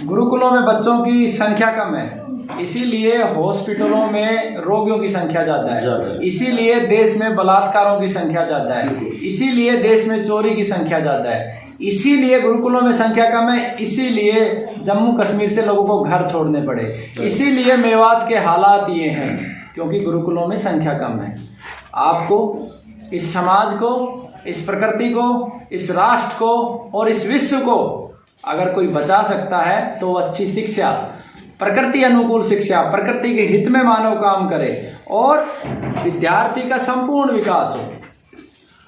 गुरुकुलों में बच्चों की संख्या कम है, इसीलिए हॉस्पिटलों में रोगियों की संख्या ज्यादा है, इसीलिए देश में बलात्कारों की संख्या ज्यादा है, इसीलिए देश में चोरी की संख्या ज्यादा है, इसीलिए गुरुकुलों में संख्या कम है, इसीलिए जम्मू कश्मीर से लोगों को घर छोड़ने पड़े, इसीलिए मेवात के हालात ये हैं, क्योंकि गुरुकुलों में संख्या कम है। आपको इस समाज को, इस प्रकृति को, इस राष्ट्र को और इस विश्व को अगर कोई बचा सकता है तो अच्छी शिक्षा, प्रकृति अनुकूल शिक्षा, प्रकृति के हित में मानव काम करे और विद्यार्थी का संपूर्ण विकास हो।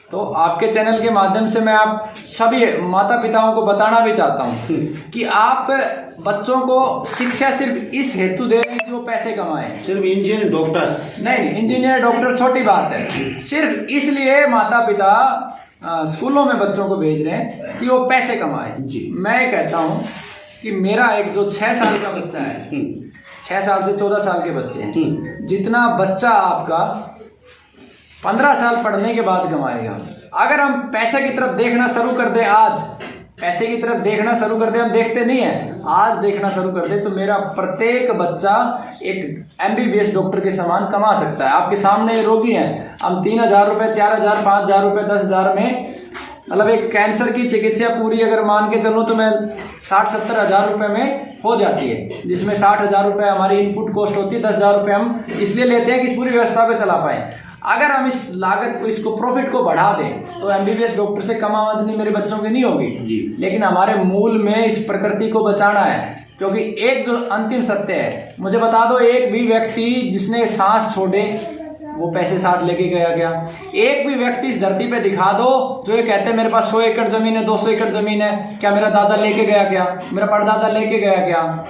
तो आपके चैनल के माध्यम से मैं आप सभी माता पिताओं को बताना भी चाहता हूं कि आप बच्चों को शिक्षा सिर्फ इस हेतु दे रहे हैं कि वो पैसे कमाएं। सिर्फ इंजीनियर डॉक्टर नहीं, इंजीनियर डॉक्टर छोटी बात है, सिर्फ इसलिए माता पिता स्कूलों में बच्चों को भेज रहे हैं कि वो पैसे कमाएं। मैं कहता हूं कि मेरा एक जो 6 साल का बच्चा है, 6 साल से 14 साल के बच्चे हैं, जितना बच्चा आपका 15 साल पढ़ने के बाद कमाएगा, अगर हम पैसे की तरफ देखना शुरू कर दें, आज पैसे की तरफ देखना शुरू कर दें, हम देखते नहीं है, आज देखना शुरू कर दें, तो मेरा प्रत्येक बच्चा एक MBBS डॉक्टर के समान कमा सकता है। आपके सामने रोगी हैं, हम 3,000 रुपये, 4,000, 5,000 रुपये, 10,000 में मतलब एक कैंसर की चिकित्सा पूरी अगर मान के चलूँ तो मैं 60-70 हज़ार रुपये में हो जाती है, जिसमें 60,000 रुपये हमारी इनपुट कॉस्ट होती है, 10,000 रुपये हम इसलिए लेते हैं कि इस पूरी व्यवस्था को चला पाएं। अगर हम इस लागत को, इसको प्रॉफिट को बढ़ा दें तो MBBS डॉक्टर से कम आमदनी मेरे बच्चों की नहीं होगी जी। लेकिन हमारे मूल में इस प्रकृति को बचाना है, क्योंकि एक जो अंतिम सत्य है, मुझे बता दो, एक भी व्यक्ति जिसने सांस छोड़े वो पैसे साथ लेके गया क्या? एक भी व्यक्ति इस धरती पे दिखा दो जो ये कहते हैं मेरे पास 100 एकड़ जमीन है, 200 एकड़ जमीन है, क्या मेरा दादा लेके गया क्या? मेरा परदादा लेके गया क्या?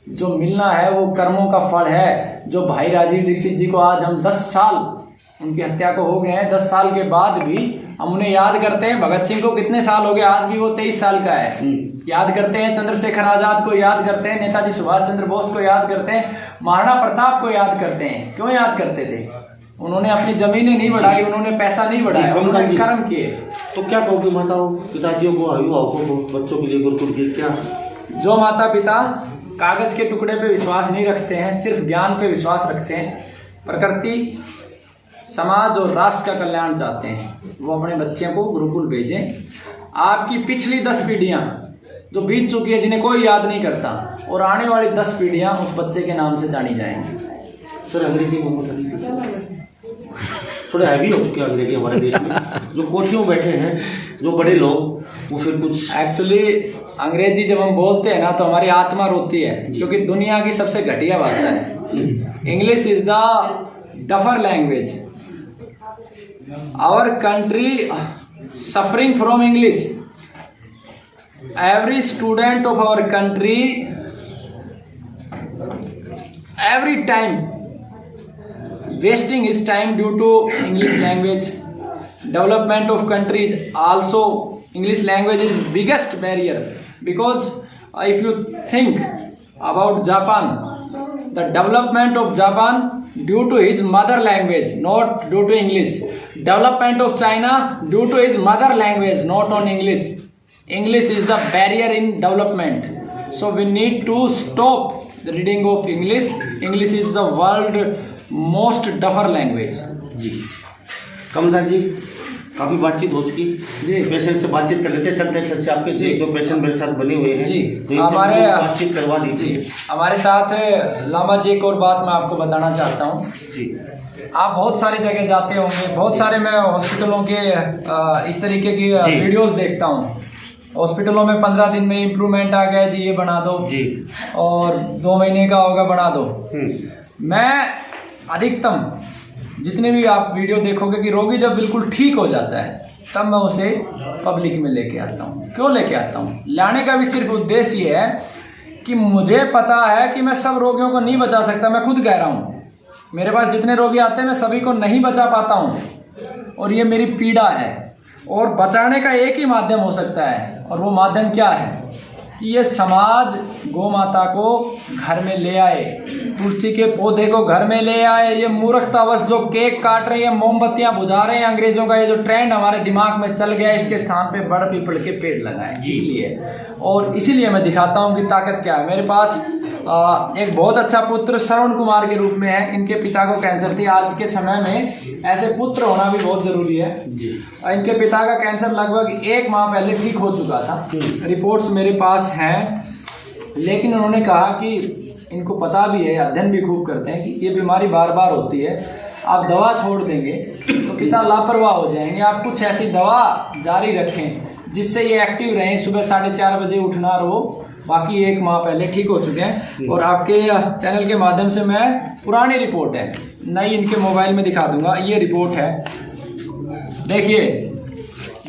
जो मिलना है वो कर्मों का फल है। जो भाई राजीव दीक्षित जी को आज हम 10 साल उनकी हत्या को हो गए हैं, 10 साल के बाद भी हम उन्हें याद करते हैं। भगत सिंह को कितने साल हो गए, आज भी वो 23 साल का है, याद करते हैं। चंद्रशेखर आजाद को याद करते हैं, नेताजी सुभाष चंद्र बोस को याद करते हैं, महाराणा प्रताप को याद करते हैं। क्यों याद करते थे? उन्होंने अपनी जमीनें नहीं बढ़ाई, उन्होंने पैसा नहीं बढ़ाया, उन्होंने कर्म किए। तो क्या कहोगे माताओं, पिताजियों को, अभिभावकों को, बच्चों के लिए गुरुकुल के क्या? जो माता पिता कागज के टुकड़े पे विश्वास नहीं रखते हैं, सिर्फ ज्ञान पे विश्वास रखते हैं, प्रकृति, समाज और राष्ट्र का कल्याण चाहते हैं, वो अपने बच्चों को गुरुकुल भेजें। आपकी पिछली 10 पीढ़ियां जो बीत चुकी है, जिन्हें कोई याद नहीं करता, और आने वाली 10 पीढ़ियां उस बच्चे के नाम से जानी जाएंगी। सर अंग्रेजी में थोड़े हैवी हो चुके हैं अंग्रेजी हमारे देश में। जो कोठियों में बैठे हैं, जो बड़े लोग, वो फिर कुछ एक्चुअली अंग्रेजी जब हम बोलते हैं ना तो हमारी आत्मा रोती है, क्योंकि दुनिया की सबसे घटिया भाषा है। English is the duffer language. Our country suffering from English. Every student of our country every time wasting his time due to English language. Development of countries also, English language is biggest barrier, because if you think about Japan, the development of Japan due to his mother language, not due to English. Development of China due to his mother language, not on English. English is the barrier in development. So we need to stop the reading of English. English is the world most tougher language. जी कमलनाथ जी, काफ़ी बातचीत हो चुकी जी, patient से बातचीत कर लेते चलते चलते। आपके जी 2 पेशेंट मेरे साथ बने हुए हैं जी, तो हमारे बातचीत करवा दीजिए। हमारे साथ लामा जी, एक और बात मैं आपको बताना चाहता हूँ जी। आप बहुत सारी जगह जाते होंगे, बहुत सारे मैं हॉस्पिटलों के इस तरीके की वीडियोस देखता हूँ। हॉस्पिटलों में 15 दिन में इम्प्रूवमेंट आ गया जी, ये बना दो जी, और 2 महीने का होगा, बना दो। मैं अधिकतम जितने भी आप वीडियो देखोगे कि रोगी जब बिल्कुल ठीक हो जाता है तब मैं उसे पब्लिक में लेके आता हूँ। क्यों लेके आता हूँ? लाने का भी सिर्फ उद्देश्य ये है कि मुझे पता है कि मैं सब रोगियों को नहीं बचा सकता। मैं खुद कह रहा हूँ, मेरे पास जितने रोगी आते हैं मैं सभी को नहीं बचा पाता हूँ, और ये मेरी पीड़ा है। और बचाने का एक ही माध्यम हो सकता है, और वो माध्यम क्या है? कि ये समाज गौ माता को घर में ले आए, तुलसी के पौधे को घर में ले आए। ये मूर्खतावश जो केक काट रहे हैं, मोमबत्तियां बुझा रहे हैं, अंग्रेजों का ये जो ट्रेंड हमारे दिमाग में चल गया, इसके स्थान पे बड़ पीपल के पेड़ लगाए। इसलिए और इसीलिए मैं दिखाता हूँ कि ताकत क्या है। मेरे पास एक बहुत अच्छा पुत्र श्रवण कुमार के रूप में है। इनके पिता को कैंसर थी। आज के समय में ऐसे पुत्र होना भी बहुत जरूरी है जी। इनके पिता का कैंसर लगभग 1 माह पहले ठीक हो चुका था। रिपोर्ट्स मेरे पास हैं, लेकिन उन्होंने कहा कि इनको पता भी है, अध्ययन भी खूब करते हैं कि ये बीमारी बार बार होती है, आप दवा छोड़ देंगे तो पिता लापरवाह हो जाएंगे। आप कुछ ऐसी दवा जारी रखें जिससे ये एक्टिव रहें, सुबह 4:30 बजे उठना रहो। बाकी 1 माह पहले ठीक हो चुके हैं। और आपके चैनल के माध्यम से मैं पुरानी रिपोर्ट है, नई इनके मोबाइल में दिखा दूंगा। ये रिपोर्ट है, देखिए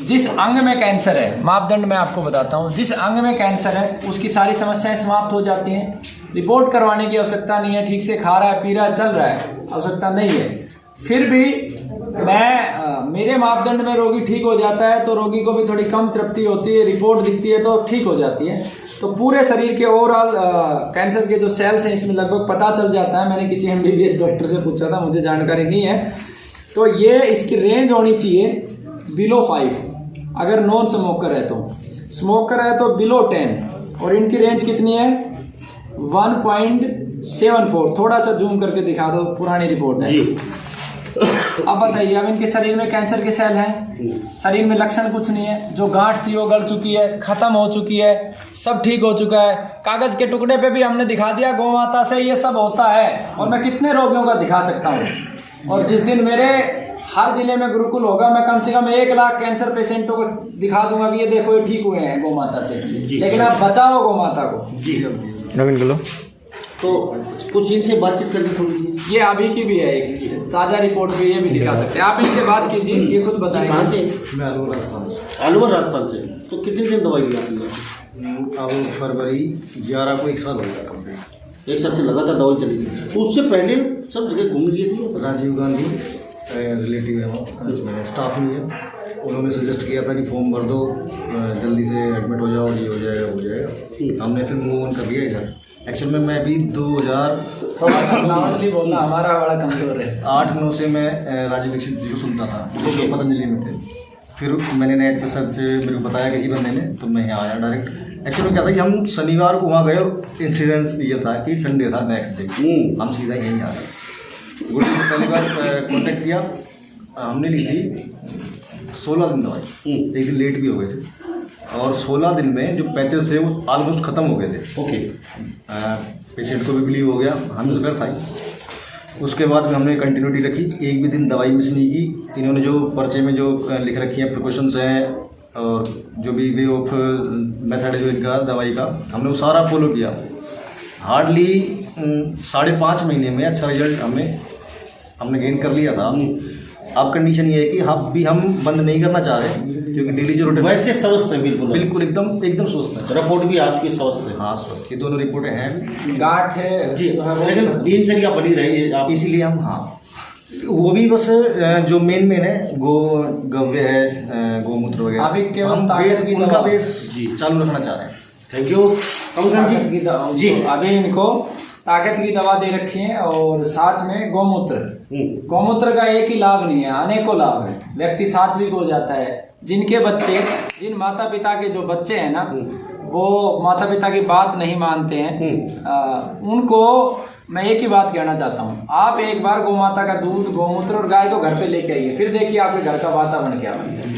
जिस अंग में कैंसर है, मापदंड मैं आपको बताता हूँ, जिस अंग में कैंसर है उसकी सारी समस्याएं समाप्त हो जाती हैं। रिपोर्ट करवाने की आवश्यकता नहीं है, ठीक से खा रहा है, पी रहा है, चल रहा है, आवश्यकता नहीं है। फिर भी मेरे मापदंड में रोगी ठीक हो जाता है तो रोगी को भी थोड़ी कम तृप्ति होती है, रिपोर्ट दिखती है तो ठीक हो जाती है। तो पूरे शरीर के ओवरऑल कैंसर के जो सेल्स हैं इसमें लगभग पता चल जाता है। मैंने किसी MBBS डॉक्टर से पूछा था, मुझे जानकारी नहीं है। तो ये इसकी रेंज होनी चाहिए बिलो 5, अगर नॉन स्मोकर है तो। स्मोकर है तो बिलो 10। और इनकी रेंज कितनी है? 1.74। थोड़ा सा जूम करके दिखा दो, पुरानी रिपोर्ट है जी। अब बताइए, अब इनके शरीर में कैंसर के सेल हैं, शरीर में लक्षण कुछ नहीं है, जो गांठ थी वो गल चुकी है, खत्म हो चुकी है, सब ठीक हो चुका है। कागज के टुकड़े पे भी हमने दिखा दिया गौ माता से ये सब होता है। और मैं कितने रोगियों का दिखा सकता हूँ। और जिस दिन मेरे हर जिले में गुरुकुल होगा, मैं कम से कम 1 लाख कैंसर पेशेंटों को दिखा दूंगा कि ये देखो ये ठीक हुए हैं गौ माता से। लेकिन आप बचाओ गौ माता को जी। नवीन बोलो। तो कुछ इनसे बातचीत करके थोड़ी सी, ये अभी की भी है एक ताज़ा रिपोर्ट भी, ये भी दिखा सकते हैं। आप इनसे बात कीजिए, ये खुद बताएं। कहाँ से? मैं अलवर राजस्थान से। अलवर राजस्थान से। तो कितने दिन दवाई ली आपने? अब फरवरी 11 को 1 साल हो गया कंप्लीट। 1 साल से लगातार दवाई चली थी। तो उससे पहले सब जगह घूम लिए थे। राजीव गांधी रिलेटिव है वहाँ, स्टाफ नहीं है, उन्होंने सजेस्ट किया था कि फॉर्म भर दो, जल्दी से एडमिट हो जाओ, ये हो जाएगा। हमने फिर मूव ऑन कर लिया इधर। एक्चुअल में मैं अभी 2008 बोलना हमारा बड़ा कमजोर है। 8-9 से मैं राजीव दीक्षित जी को सुनता था, जो पतंजलि में थे। फिर मैंने नेट पर सर्च, मेरे को बताया किसी बंदे ने, तो मैं यहाँ आया डायरेक्ट। एक्चुअली में क्या था कि हम शनिवार को वहाँ गए और इंसिडेंस ये था कि संडे था नेक्स्ट डे, हम सीधा यहीं आ गए। गुरुजी से पहली बार कॉन्टेक्ट किया, हमने ली थी 16 दिन दवाई। 1 दिन लेट भी हो गए थे। और 16 दिन में जो पैचेस थे वो ऑलमोस्ट ख़त्म हो गए थे। ओके। पेशेंट को भी बिलीव हो गया, हमें तो था ही। उसके बाद में हमने कंटिन्यूटी रखी, एक भी दिन दवाई मिस नहीं की। इन्होंने जो पर्चे में जो लिख रखी हैं प्रिकॉशंस हैं और जो भी वे ऑफ मेथड है जो इनका दवाई का, हमने वो सारा फॉलो किया। हार्डली 5.5 महीने में अच्छा रिजल्ट हमने गेन कर लिया था। अब कंडीशन ये है कि हम बंद नहीं करना चाह रहे, क्योंकि डेली जो रोटीन वैसे स्वस्थ है, बिल्कुल बिल्कुल एकदम स्वस्थ है। रिपोर्ट भी आज की स्वस्थ है। हाँ स्वस्थ, ये दोनों रिपोर्टें हैं। गांठ है जी, लेकिन दिनचर्या बनी रही आप, इसीलिए हम वो भी बस जो मेन है गव्य है, गौमूत्र वगैरह, अभी केवल हम ताकत की उनका दवा बेस जी चालू रखना चाह रहे हैं। थैंक यू कमल जी। जी अभी इनको ताकत की दवा दे रखी है और साथ में गौमूत्र। गौमूत्र का एक ही लाभ नहीं है, अनेकों लाभ है। व्यक्ति सात्विक हो जाता है। जिन माता पिता के जो बच्चे हैं ना, वो माता पिता की बात नहीं मानते हैं, उनको मैं एक ही बात कहना चाहता हूँ, आप एक बार गौ माता का दूध, गौमूत्र और गाय को घर पे लेके आइए, फिर देखिए आपके घर का वातावरण क्या बन